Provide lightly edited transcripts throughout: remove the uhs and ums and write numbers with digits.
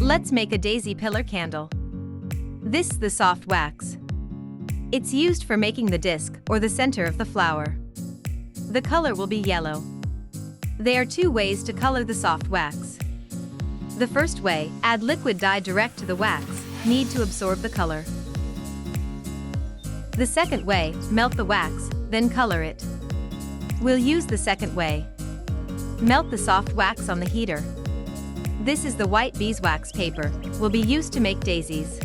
Let's make a daisy pillar candle. This is the soft wax. It's used for making the disc or the center of the flower. The color will be yellow. There are two ways to color the soft wax. The first way, add liquid dye direct to the wax, need to absorb the color. The second way, melt the wax, then color it. We'll use the second way. Melt the soft wax on the heater. This is the white beeswax paper, will be used to make daisies.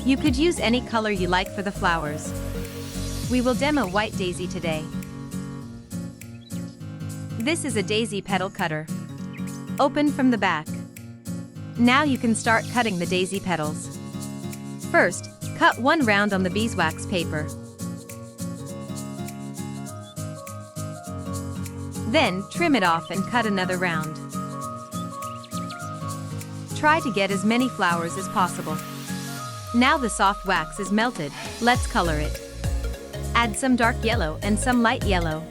You could use any color you like for the flowers. We will demo white daisy today. This is a daisy petal cutter. Open from the back. Now you can start cutting the daisy petals. First, cut one round on the beeswax paper. Then, trim it off and cut another round. Try to get as many flowers as possible. Now the soft wax is melted, let's color it. Add some dark yellow and some light yellow.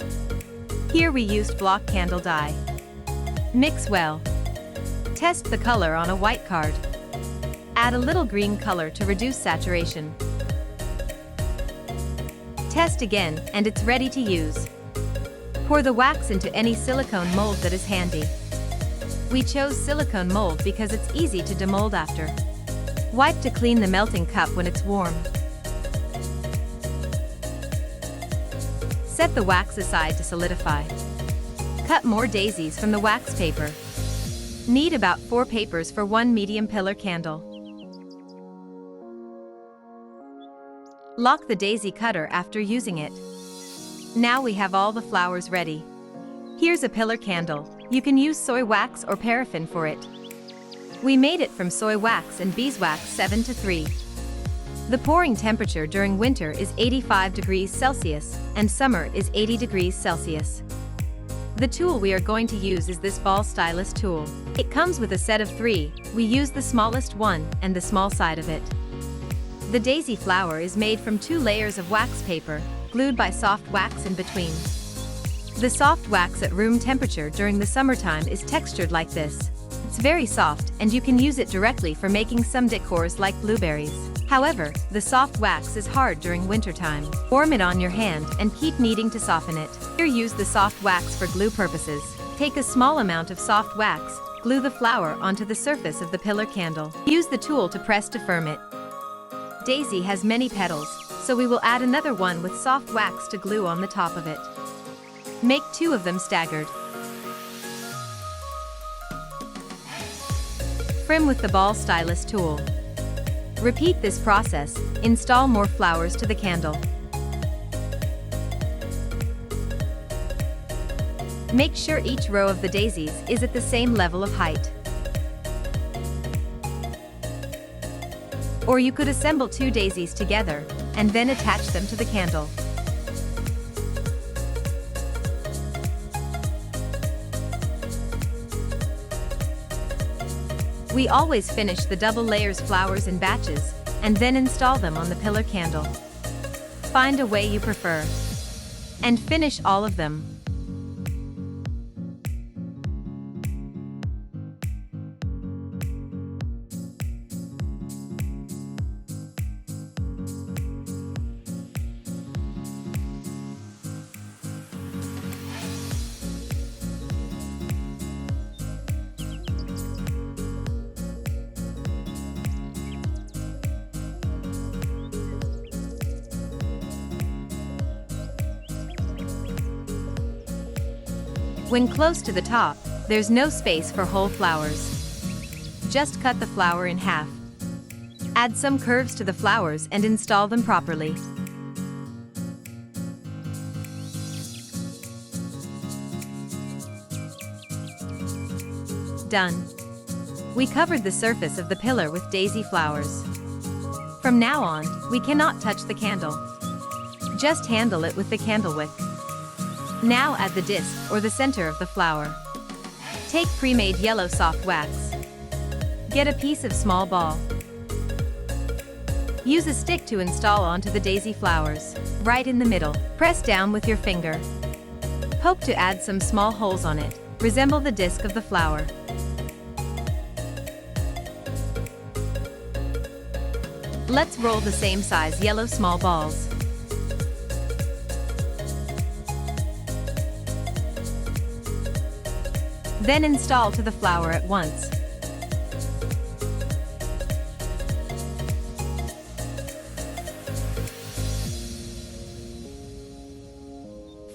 Here we used block candle dye. Mix well. Test the color on a white card. Add a little green color to reduce saturation. Test again, and it's ready to use. Pour the wax into any silicone mold that is handy. We chose silicone mold because it's easy to demold after. Wipe to clean the melting cup when it's warm. Set the wax aside to solidify. Cut more daisies from the wax paper. Need about 4 papers for one medium pillar candle. Lock the daisy cutter after using it. Now we have all the flowers ready. Here's a pillar candle. You can use soy wax or paraffin for it. We made it from soy wax and beeswax 7:3. The pouring temperature during winter is 85 degrees Celsius, and summer is 80 degrees Celsius. The tool we are going to use is this ball stylus tool. It comes with a set of 3, we use the smallest one and the small side of it. The daisy flower is made from 2 layers of wax paper, glued by soft wax in between. The soft wax at room temperature during the summertime is textured like this. It's very soft, and you can use it directly for making some decors like blueberries. However, the soft wax is hard during wintertime. Warm it on your hand and keep kneading to soften it. Here use the soft wax for glue purposes. Take a small amount of soft wax, glue the flower onto the surface of the pillar candle. Use the tool to press to firm it. Daisy has many petals, so we will add another one with soft wax to glue on the top of it. Make 2 of them staggered. Trim with the ball stylus tool. Repeat this process, install more flowers to the candle. Make sure each row of the daisies is at the same level of height. Or you could assemble 2 daisies together, and then attach them to the candle. We always finish the double layers flowers in batches, and then install them on the pillar candle. Find a way you prefer. And finish all of them. When close to the top, there's no space for whole flowers. Just cut the flower in half. Add some curves to the flowers and install them properly. Done. We covered the surface of the pillar with daisy flowers. From now on, we cannot touch the candle. Just handle it with the candle wick. Now add the disc or the center of the flower. Take pre-made yellow soft wax. Get a piece of small ball. Use a stick to install onto the daisy flowers, right in the middle. Press down with your finger. Poke to add some small holes on it, resemble the disc of the flower. Let's roll the same size yellow small balls. Then install to the flower at once.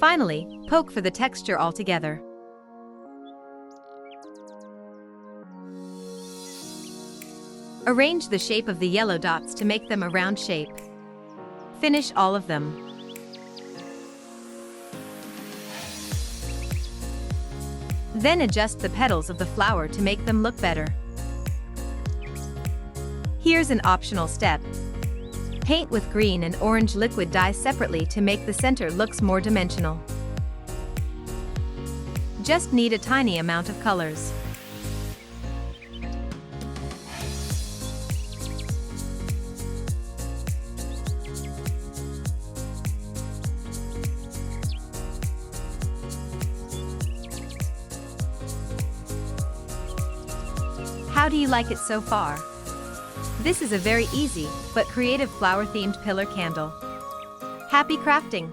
Finally, poke for the texture all together. Arrange the shape of the yellow dots to make them a round shape. Finish all of them. Then adjust the petals of the flower to make them look better. Here's an optional step. Paint with green and orange liquid dye separately to make the center looks more dimensional. Just need a tiny amount of colors. How do you like it so far? This is a very easy but creative flower-themed pillar candle. Happy crafting!